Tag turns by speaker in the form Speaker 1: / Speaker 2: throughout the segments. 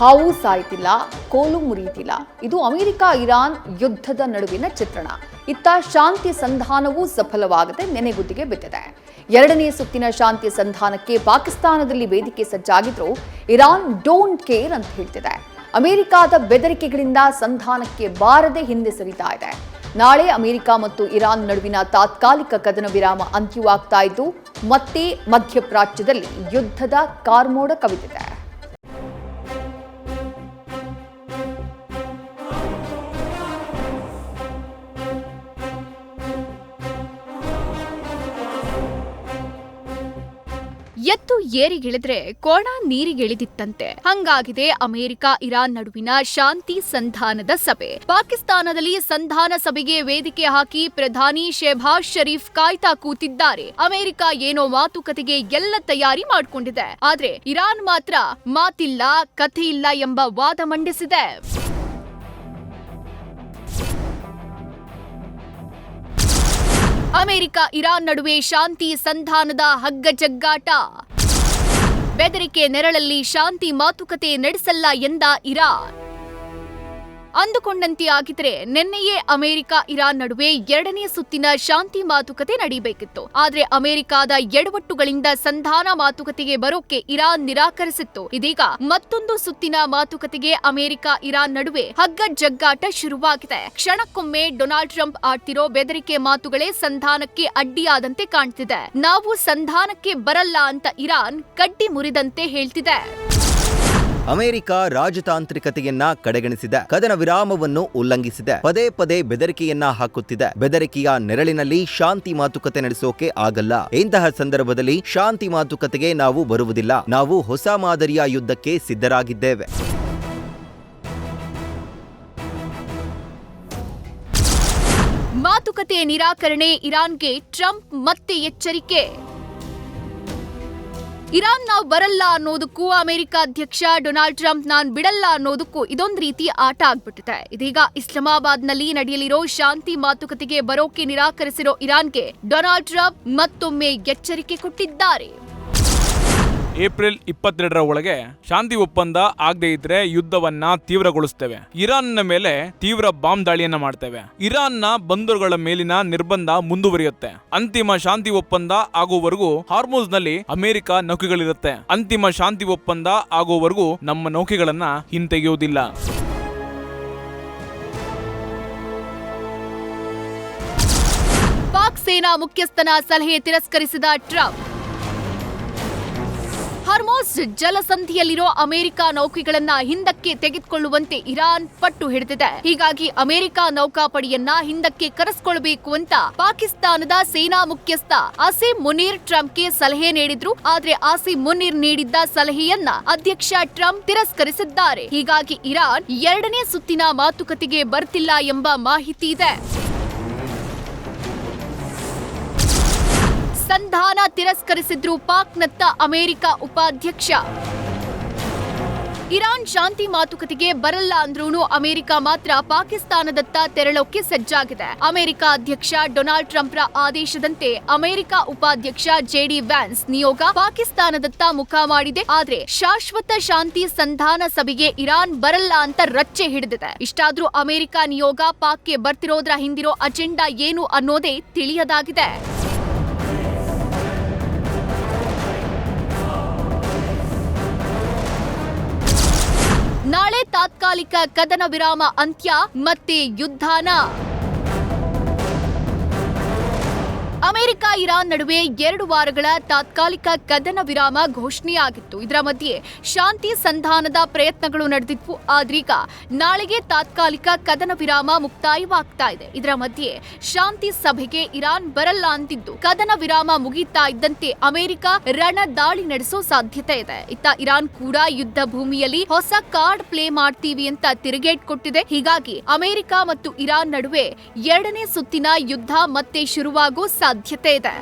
Speaker 1: ಹಾವು ಸಾಯ್ತಿಲ್ಲ, ಕೋಲು ಮುರಿಯುತ್ತಿಲ್ಲ. ಇದು ಅಮೆರಿಕ ಇರಾನ್ ಯುದ್ಧದ ನಡುವಿನ ಚಿತ್ರಣ. ಇತ್ತ ಶಾಂತಿ ಸಂಧಾನವೂ ಸಫಲವಾಗದೆ ನೆನೆಗುದಿಗೆ ಬಿದ್ದಿದೆ. ಎರಡನೇ ಸುತ್ತಿನ ಶಾಂತಿ ಸಂಧಾನಕ್ಕೆ ಪಾಕಿಸ್ತಾನದಲ್ಲಿ ವೇದಿಕೆ ಸಜ್ಜಾಗಿದ್ರು ಇರಾನ್ ಡೋಂಟ್ ಕೇರ್ ಅಂತ ಹೇಳ್ತಿದೆ. ಅಮೆರಿಕದ ಬೆದರಿಕೆಗಳಿಂದ ಸಂಧಾನಕ್ಕೆ ಬಾರದೆ ಹಿಂದೆ ಸರಿತಾ ಇದೆ. ನಾಳೆ ಅಮೆರಿಕ ಮತ್ತು ಇರಾನ್ ನಡುವಿನ ತಾತ್ಕಾಲಿಕ ಕದನ ವಿರಾಮ ಅಂತ್ಯವಾಗ್ತಾ ಇದ್ದು ಮತ್ತೆ ಮಧ್ಯಪ್ರಾಚ್ಯದಲ್ಲಿ ಯುದ್ಧದ ಕಾರ್ಮೋಡ ಕವಿದಿದೆ.
Speaker 2: ಎತ್ತು ಏರಿಗಿಳಿದ್ರೆ ಕೋಣ ನೀರಿಗಿಳಿದಿತ್ತಂತೆ. ಹಂಗಾಗಿದೆ ಅಮೆರಿಕ ಇರಾನ್ ನಡುವಿನ ಶಾಂತಿ ಸಂಧಾನದ ಸಭೆ. ಪಾಕಿಸ್ತಾನದಲ್ಲಿ ಸಂಧಾನ ಸಭೆಗೆ ವೇದಿಕೆ ಹಾಕಿ ಪ್ರಧಾನಿ ಶೆಹಬಾಜ್ ಶರೀಫ್ ಕಾಯ್ತಾ ಕೂತಿದ್ದಾರೆ. ಅಮೆರಿಕ ಏನೋ ಮಾತುಕತೆಗೆ ಎಲ್ಲ ತಯಾರಿ ಮಾಡಿಕೊಂಡಿದೆ. ಆದ್ರೆ ಇರಾನ್ ಮಾತ್ರ ಮಾತಿಲ್ಲ ಕಥೆ ಇಲ್ಲ ಎಂಬ ವಾದ ಮಂಡಿಸಿದೆ. ಅಮೆರಿಕ ಇರಾನ್ ನಡುವೆ ಶಾಂತಿ ಸಂಧಾನದ ಹಗ್ಗಜಗ್ಗಾಟ. ಬೆದರಿಕೆ ನೆರಳಲ್ಲಿ ಶಾಂತಿ ಮಾತುಕತೆ ನಡೆಸಲ್ಲ ಎಂದ ಇರಾನ್. ಅಂದುಕೊಂಡಂತೆ ಆಗಿದ್ರೆ ನಿನ್ನೆಯೇ ಅಮೆರಿಕ ಇರಾನ್ ನಡುವೆ ಎರಡನೇ ಸುತ್ತಿನ ಶಾಂತಿ ಮಾತುಕತೆ ನಡೆಯಬೇಕಿತ್ತು. ಆದ್ರೆ ಅಮೆರಿಕದ ಎಡವಟ್ಟುಗಳಿಂದ ಸಂಧಾನ ಮಾತುಕತೆಗೆ ಬರೋಕೆ ಇರಾನ್ ನಿರಾಕರಿಸಿತ್ತು. ಇದೀಗ ಮತ್ತೊಂದು ಸುತ್ತಿನ ಮಾತುಕತೆಗೆ ಅಮೆರಿಕ ಇರಾನ್ ನಡುವೆ ಹಗ್ಗ ಜಗ್ಗಾಟ ಶುರುವಾಗಿದೆ. ಕ್ಷಣಕ್ಕೊಮ್ಮೆ ಡೊನಾಲ್ಡ್ ಟ್ರಂಪ್ ಆಡ್ತಿರೋ ಬೆದರಿಕೆ ಮಾತುಗಳೇ ಸಂಧಾನಕ್ಕೆ ಅಡ್ಡಿಯಾದಂತೆ ಕಾಣ್ತಿದೆ. ನಾವು ಸಂಧಾನಕ್ಕೆ ಬರಲ್ಲ ಅಂತ ಇರಾನ್ ಕಡ್ಡಿ ಮುರಿದಂತೆ ಹೇಳ್ತಿದೆ.
Speaker 3: ಅಮೆರಿಕ ರಾಜತಾಂತ್ರಿಕತೆಯನ್ನ ಕಡೆಗಣಿಸಿದೆ, ಕದನ ವಿರಾಮವನ್ನು ಉಲ್ಲಂಘಿಸಿದೆ, ಪದೇ ಪದೇ ಬೆದರಿಕೆಯನ್ನ ಹಾಕುತ್ತಿದೆ. ಬೆದರಿಕೆಯ ನೆರಳಿನಲ್ಲಿ ಶಾಂತಿ ಮಾತುಕತೆ ನಡೆಸೋಕೆ ಆಗಲ್ಲ. ಇಂತಹ ಸಂದರ್ಭದಲ್ಲಿ ಶಾಂತಿ ಮಾತುಕತೆಗೆ ನಾವು ಬರುವುದಿಲ್ಲ. ನಾವು ಹೊಸ ಮಾದರಿಯ ಯುದ್ಧಕ್ಕೆ ಸಿದ್ಧರಾಗಿದ್ದೇವೆ.
Speaker 2: ಮಾತುಕತೆ ನಿರಾಕರಣೆ ಇರಾನ್ಗೆ ಟ್ರಂಪ್ ಮತ್ತೆ ಎಚ್ಚರಿಕೆ. ಇರಾನ್ ನಾವು ಬರಲ್ಲ ಅನ್ನೋದಕ್ಕೂ ಅಮೆರಿಕ ಅಧ್ಯಕ್ಷ ಡೊನಾಲ್ಡ್ ಟ್ರಂಪ್ ನಾನ್ ಬಿಡಲ್ಲ ಅನ್ನೋದಕ್ಕೂ ಇದೊಂದು ರೀತಿ ಆಟ ಆಗ್ಬಿಟ್ಟಿದೆ. ಇದೀಗ ಇಸ್ಲಾಮಾಬಾದ್ನಲ್ಲಿ ನಡೆಯಲಿರೋ ಶಾಂತಿ ಮಾತುಕತೆಗೆ ಬರೋಕೆ ನಿರಾಕರಿಸಿರೋ ಇರಾನ್ಗೆ ಡೊನಾಲ್ಡ್ ಟ್ರಂಪ್ ಮತ್ತೊಮ್ಮೆ ಎಚ್ಚರಿಕೆ ಕೊಟ್ಟಿದ್ದಾರೆ.
Speaker 4: ಏಪ್ರಿಲ್ 22ರ ಒಳಗೆ ಶಾಂತಿ ಒಪ್ಪಂದ ಆಗದೆ ಇದ್ರೆ ಯುದ್ಧವನ್ನ ತೀವ್ರಗೊಳಿಸ್ತೇವೆ. ಇರಾನ್ನ ಮೇಲೆ ತೀವ್ರ ಬಾಂಬ್ ದಾಳಿಯನ್ನ ಮಾಡ್ತೇವೆ. ಇರಾನ್ನ ಬಂದರುಗಳ ಮೇಲಿನ ನಿರ್ಬಂಧ ಮುಂದುವರಿಯುತ್ತೆ. ಅಂತಿಮ ಶಾಂತಿ ಒಪ್ಪಂದ ಆಗುವವರೆಗೂ ಹಾರ್ಮುಜ್ ನಲ್ಲಿ ಅಮೆರಿಕ ನೌಕೆಗಳಿರುತ್ತೆ. ಅಂತಿಮ ಶಾಂತಿ ಒಪ್ಪಂದ ಆಗುವವರೆಗೂ ನಮ್ಮ ನೌಕೆಗಳನ್ನ ಹಿಂತೆಗೆಯುವುದಿಲ್ಲ.
Speaker 2: ಪಾಕ್ ಸೇನಾ ಮುಖ್ಯಸ್ಥನ ಸಲಹೆ ತಿರಸ್ಕರಿಸಿದ ಟ್ರಂಪ್. ಹಾರ್ಮುಜ್ ಜಲಸಂಧಿಯಲ್ಲಿರೋ ಅಮೆರಿಕ ನೌಕೆಗಳನ್ನ ಹಿಂದಕ್ಕೆ ತೆಗೆದುಕೊಳ್ಳುವಂತೆ ಇರಾನ್ ಪಟ್ಟು ಹಿಡಿದಿದೆ. ಹೀಗಾಗಿ ಅಮೆರಿಕ ನೌಕಾಪಡೆಯನ್ನ ಹಿಂದಕ್ಕೆ ಕರೆಸಿಕೊಳ್ಳಬೇಕು ಅಂತ ಪಾಕಿಸ್ತಾನದ ಸೇನಾ ಮುಖ್ಯಸ್ಥ ಆಸಿಮ್ ಮುನೀರ್ ಟ್ರಂಪ್ಗೆ ಸಲಹೆ ನೀಡಿದ್ರು. ಆದ್ರೆ ಆಸಿಮ್ ಮುನೀರ್ ನೀಡಿದ್ದ ಸಲಹೆಯನ್ನ ಅಧ್ಯಕ್ಷ ಟ್ರಂಪ್ ತಿರಸ್ಕರಿಸಿದ್ದಾರೆ. ಹೀಗಾಗಿ ಇರಾನ್ ಎರಡನೇ ಸುತ್ತಿನ ಮಾತುಕತೆಗೆ ಬರ್ತಿಲ್ಲ ಎಂಬ ಮಾಹಿತಿ ಇದೆ. ಸಂಧಾನ ತಿರಸ್ಕರಿಸಿದ್ರು ಪಾಕ್ನತ್ತ ಅಮೆರಿಕ ಉಪಾಧ್ಯಕ್ಷ. ಇರಾನ್ ಶಾಂತಿ ಮಾತುಕತೆಗೆ ಬರಲ್ಲ ಅಂದ್ರೂ ಅಮೆರಿಕ ಮಾತ್ರ ಪಾಕಿಸ್ತಾನದತ್ತ ತೆರಳೋಕೆ ಸಜ್ಜಾಗಿದೆ. ಅಮೆರಿಕ ಅಧ್ಯಕ್ಷ ಡೊನಾಲ್ಡ್ ಟ್ರಂಪ್ರ ಆದೇಶದಂತೆ ಅಮೆರಿಕ ಉಪಾಧ್ಯಕ್ಷ ಜೆಡಿ ವ್ಯಾನ್ಸ್ ನಿಯೋಗ ಪಾಕಿಸ್ತಾನದತ್ತ ಮುಖ ಮಾಡಿದೆ. ಆದ್ರೆ ಶಾಶ್ವತ ಶಾಂತಿ ಸಂಧಾನ ಸಭೆಗೆ ಇರಾನ್ ಬರಲ್ಲ ಅಂತ ರಚ್ಚೆ ಹಿಡಿದಿದೆ. ಇಷ್ಟಾದ್ರೂ ಅಮೆರಿಕ ನಿಯೋಗ ಪಾಕ್ಗೆ ಬರ್ತಿರೋದ್ರ ಹಿಂದಿರೋ ಅಜೆಂಡಾ ಏನು ಅನ್ನೋದೇ ತಿಳಿಯದಾಗಿದೆ. ನಾಳೆ ತಾತ್ಕಾಲಿಕ ಕದನ ವಿರಾಮ ಅಂತ್ಯ, ಮತ್ತೆ ಯುದ್ಧನ. ಅಮೆರಿಕ ಇರಾನ್ ನಡುವೆ 2 ವಾರಗಳ ತಾತ್ಕಾಲಿಕ ಕದನ ವಿರಾಮ ಘೋಷಣೆಯಾಗಿತ್ತು. ಇದರ ಮಧ್ಯೆ ಶಾಂತಿ ಸಂಧಾನದ ಪ್ರಯತ್ನಗಳು ನಡೆದಿದ್ವು. ಆದ್ರೀಗ ನಾಳೆಗೆ ತಾತ್ಕಾಲಿಕ ಕದನ ವಿರಾಮ ಮುಕ್ತಾಯವಾಗ್ತಾ ಇದೆ. ಇದರ ಮಧ್ಯೆ ಶಾಂತಿ ಸಭೆಗೆ ಇರಾನ್ ಬರಲ್ಲ ಅಂತಿದ್ದು ಕದನ ವಿರಾಮ ಮುಗಿತಾ ಇದ್ದಂತೆ ಅಮೆರಿಕ ರಣ ದಾಳಿ ನಡೆಸೋ ಸಾಧ್ಯತೆ ಇದೆ. ಇತ್ತ ಇರಾನ್ ಕೂಡ ಯುದ್ಧ ಭೂಮಿಯಲ್ಲಿ ಹೊಸ ಕಾರ್ಡ್ ಪ್ಲೇ ಮಾಡ್ತೀವಿ ಅಂತ ತಿರುಗೇಟ್ ಕೊಟ್ಟಿದೆ. ಹೀಗಾಗಿ ಅಮೆರಿಕ ಮತ್ತು ಇರಾನ್ ನಡುವೆ ಎರಡನೇ ಸುತ್ತಿನ ಯುದ್ಧ ಮತ್ತೆ ಶುರುವಾಗೋ ಸಾಧ್ಯತೆ ಇದೆ.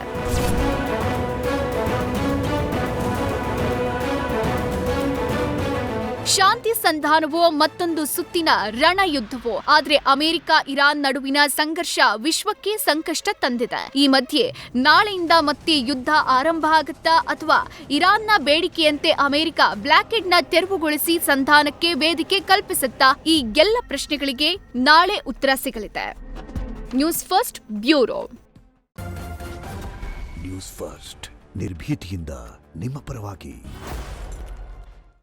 Speaker 2: ಶಾಂತಿ ಸಂಧಾನವೋ ಮತ್ತೊಂದು ಸುತ್ತಿನ ರಣಯುದ್ಧವೋ, ಆದ್ರೆ ಅಮೆರಿಕ ಇರಾನ್ ನಡುವಿನ ಸಂಘರ್ಷ ವಿಶ್ವಕ್ಕೆ ಸಂಕಷ್ಟ ತಂದಿದೆ. ಈ ಮಧ್ಯೆ ನಾಳೆಯಿಂದ ಮತ್ತೆ ಯುದ್ಧ ಆರಂಭ ಆಗುತ್ತಾ ಅಥವಾ ಇರಾನ್ನ ಬೇಡಿಕೆಯಂತೆ ಅಮೆರಿಕ ಬ್ಲಾಕೆಡ್ನ ತೆರವುಗೊಳಿಸಿ ಸಂಧಾನಕ್ಕೆ ವೇದಿಕೆ ಕಲ್ಪಿಸುತ್ತಾ? ಈ ಎಲ್ಲ ಪ್ರಶ್ನೆಗಳಿಗೆ ನಾಳೆ ಉತ್ತರ ಸಿಗಲಿದೆ. News first bureau.
Speaker 5: News first ನಿರ್ಭೀತಿಯಿಂದ ನಿಮ್ಮ ಪರವಾಗಿ.